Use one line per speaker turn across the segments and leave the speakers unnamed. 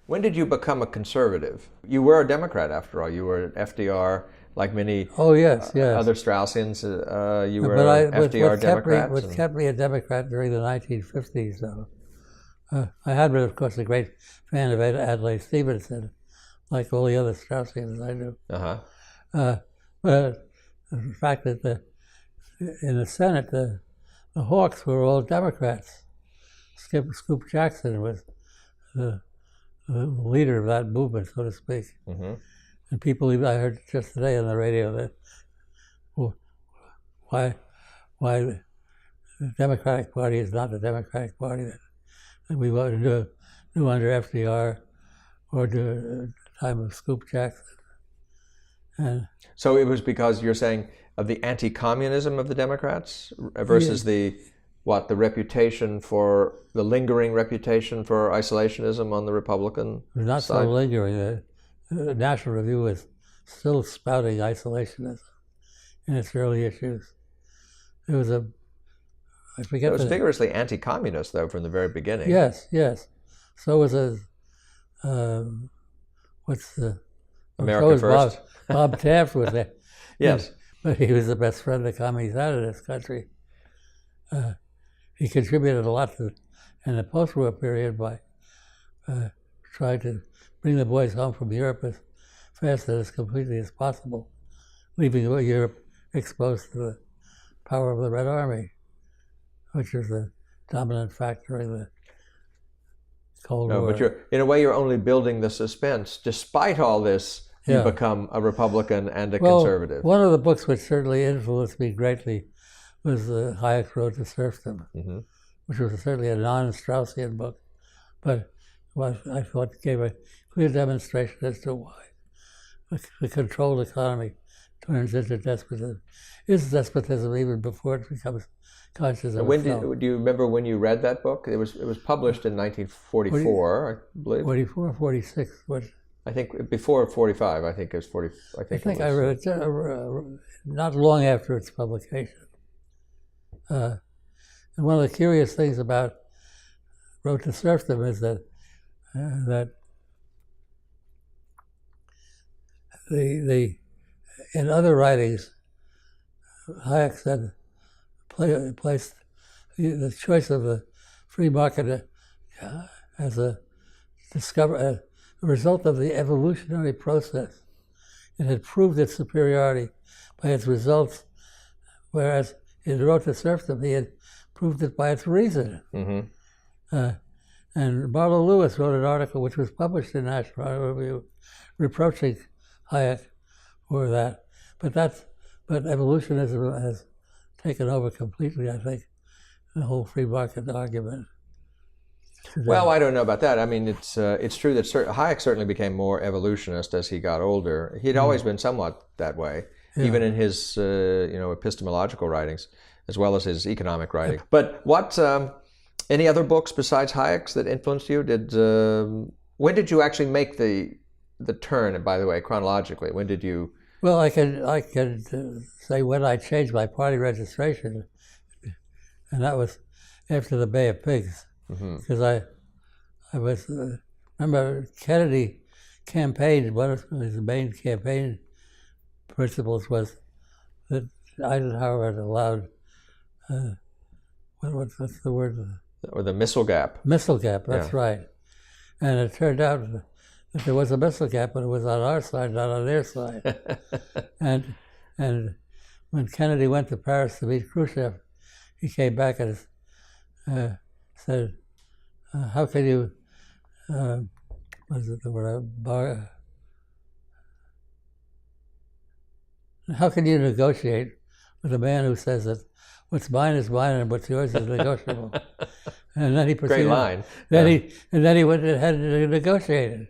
When did you become a conservative? You were a Democrat, after all. You were FDR, like many
Oh yes, yes.
other Straussians. You were
But
FDR Democrat.
What kept me a Democrat during the 1950s, though, I had been, of course, a great fan of Adlai Stevenson, like all the other Straussians I knew. But the fact that in the Senate, the Hawks were all Democrats. Scoop Jackson was the leader of that movement, so to speak. And people, I heard just today on the radio that, well, why the Democratic Party is not the Democratic Party that we want to do under FDR or the time of Scoop Jackson. And
so it was because you're saying of the anti-communism of the Democrats versus the reputation for, the lingering reputation for isolationism on the Republican
not
side?
so lingering. The National Review is still spouting isolationism in its early issues. There was I forget.
It was vigorously anti-communist, though, from the very beginning.
Yes, yes. So was
America First.
Bob Taft was there.
Yes.
But he was the best friend the commies had in this country. He contributed a lot in the post-war period by trying to bring the boys home from Europe as fast and as completely as possible, leaving Europe exposed to the power of the Red Army, which was the dominant factor in the Cold War.
But in a way, you're only building the suspense. Despite all this, you become a Republican and a conservative.
One of the books which certainly influenced me greatly was Hayek's Road to Serfdom, which was certainly a non-Straussian book, but I thought gave a clear demonstration as to why the controlled economy turns into despotism. Is despotism even before it becomes conscious of itself.
Do you remember when you read that book? It was published in 1944, I believe.
44, 46.
I think before 45. I think it was 40. I think
I read it not long after its publication. And one of the curious things about Road to Serfdom is that in other writings, Hayek said placed the choice of the free market as a result of the evolutionary process. It had proved its superiority by its results, whereas in Road to Serfdom, he had proved it by its reason. And Marlowe Lewis wrote an article which was published in National Review reproaching Hayek for that. But evolutionism has taken over completely, I think, the whole free market argument today.
Well, I don't know about that. I mean, it's true that Hayek certainly became more evolutionist as he got older. He'd always been somewhat that way, even in his epistemological writings, as well as his economic writing. But what any other books besides Hayek's that influenced you? When did you actually make the turn? And by the way, chronologically, when did you?
Well, I can say when I changed my party registration, and that was after the Bay of Pigs, because I was remember Kennedy campaigned. One of his main campaign principles was that Eisenhower had allowed what's the word?
Or the missile gap.
Missile gap. That's right. And it turned out that there was a missile gap, but it was on our side, not on their side. and when Kennedy went to Paris to meet Khrushchev, he came back and said, "How can you? What is it? The word? How can you negotiate with a man who says that what's mine is mine and what's yours is negotiable?" And then he proceeded.
Great line.
Then he went ahead and negotiated.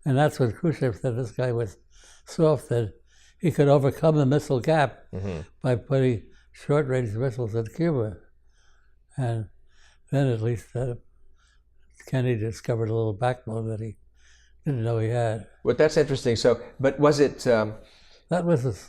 And that's when Khrushchev said this guy was soft, that he could overcome the missile gap by putting short-range missiles in Cuba. And then at least Kennedy discovered a little backbone that he didn't know he had.
Well, that's interesting. So, but was it...
that was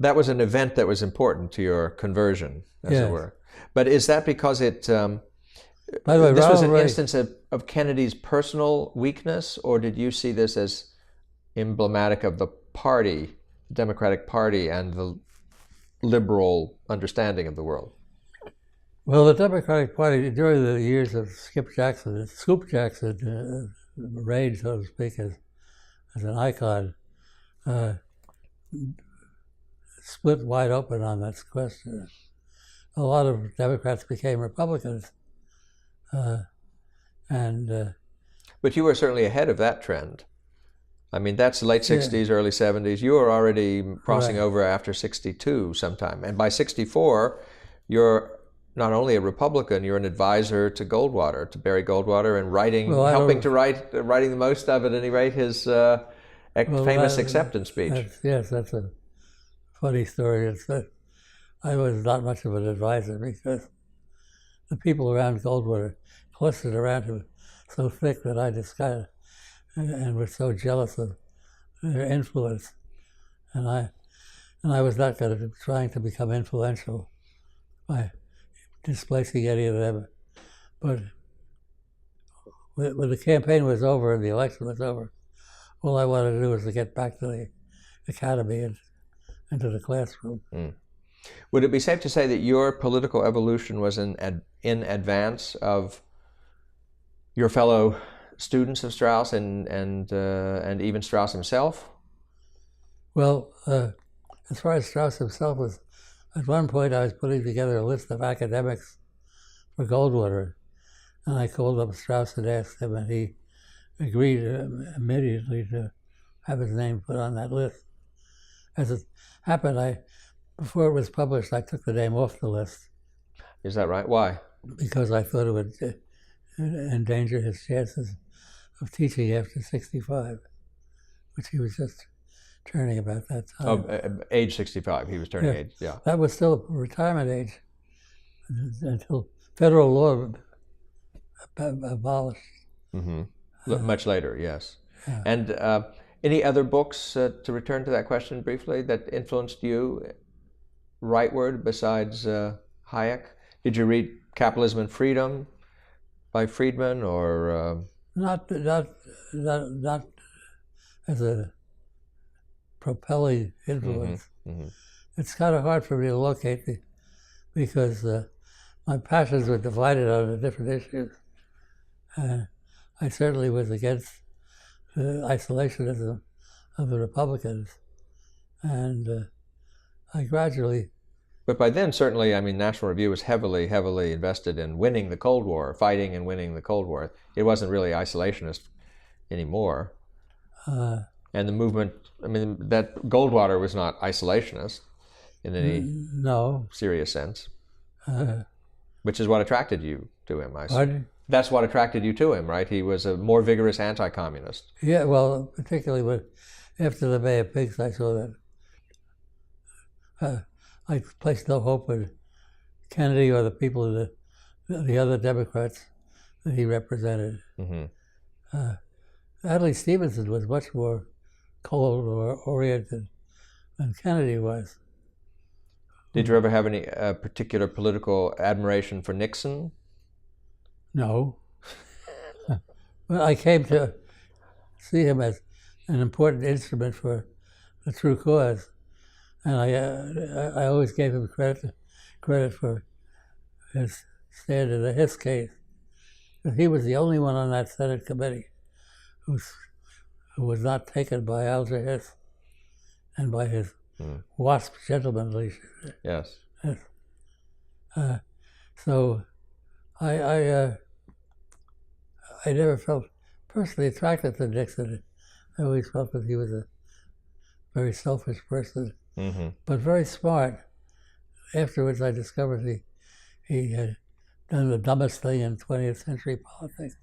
that was an event that was important to your conversion, as it were. But is that because
By the way,
this was an
Ronald Reagan,
instance of Kennedy's personal weakness, or did you see this as emblematic of the party, the Democratic Party, and the liberal understanding of the world?
well, the Democratic Party during the years of Scoop Jackson reign, so to speak, as an icon, split wide open on that question. A lot of Democrats became Republicans,
But you were certainly ahead of that trend. I mean, that's the late 60s, early 70s. You were already crossing over after 62 sometime. And by 64, you're not only a Republican, you're an advisor to Goldwater, to Barry Goldwater, and helping to write the most of, at any rate, his famous acceptance speech.
That's a funny story. It's that I was not much of an advisor because the people around Goldwater clustered around him so thick that I just kind of, and was so jealous of their influence, and I was not going to trying to become influential by displacing any of them. But when the campaign was over and the election was over, all I wanted to do was to get back to the academy and to the classroom.
Mm. Would it be safe to say that your political evolution was in advance of your fellow students of Strauss and even Strauss himself?
Well, as far as Strauss himself was, at one point I was putting together a list of academics for Goldwater, and I called up Strauss and asked him, and he agreed immediately to have his name put on that list. As it happened, before it was published, I took the name off the list.
Is that right? Why?
Because I thought it would endanger his chances of teaching after 65, which he was just turning about that time.
Oh, age 65, he was turning age, yeah.
That was still retirement age until federal law abolished.
Mm-hmm. Much later, yes.
Yeah.
And any other books, to return to that question briefly, that influenced you rightward besides Hayek? Did you read Capitalism and Freedom by Friedman, or
not as a propelling influence?
Mm-hmm.
It's kind of hard for me to locate because my passions were divided on the different issues. I certainly was against the isolationism of the Republicans, and I gradually.
But by then, certainly, I mean, National Review was heavily, heavily invested in winning the Cold War, fighting and winning the Cold War. It wasn't really isolationist anymore. And the movement, I mean, that Goldwater was not isolationist in any serious sense, which is what attracted you to him, I see.
Pardon?
That's what attracted you to him, right? He was a more vigorous anti-communist.
Yeah, well, particularly after the Bay of Pigs, I saw that I placed no hope in Kennedy or the people, the other Democrats that he represented.
Mm-hmm.
Adlai Stevenson was much more cold or oriented than Kennedy was.
Did you ever have any particular political admiration for Nixon?
No. Well, I came to see him as an important instrument for the true cause, and I always gave him credit for his stand in the Hiss case. But he was the only one on that Senate committee who was not taken by Alger Hiss and by his WASP gentlemanly.
Yes.
So I never felt personally attracted to Nixon. I always felt that he was a very selfish person, but very smart. Afterwards, I discovered he had done the dumbest thing in 20th century politics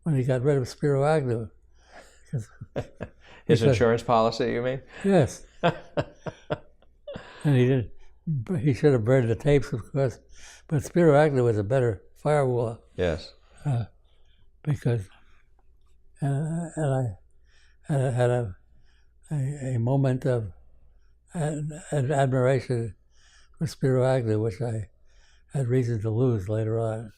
when he got rid of Spiro Agnew.
His insurance policy, you mean?
Yes. And he should have burned the tapes, of course, but Spiro Agnew was a better firewall.
Yes.
Because, and I had a moment of admiration for Spiro Agnew, which I had reason to lose later on.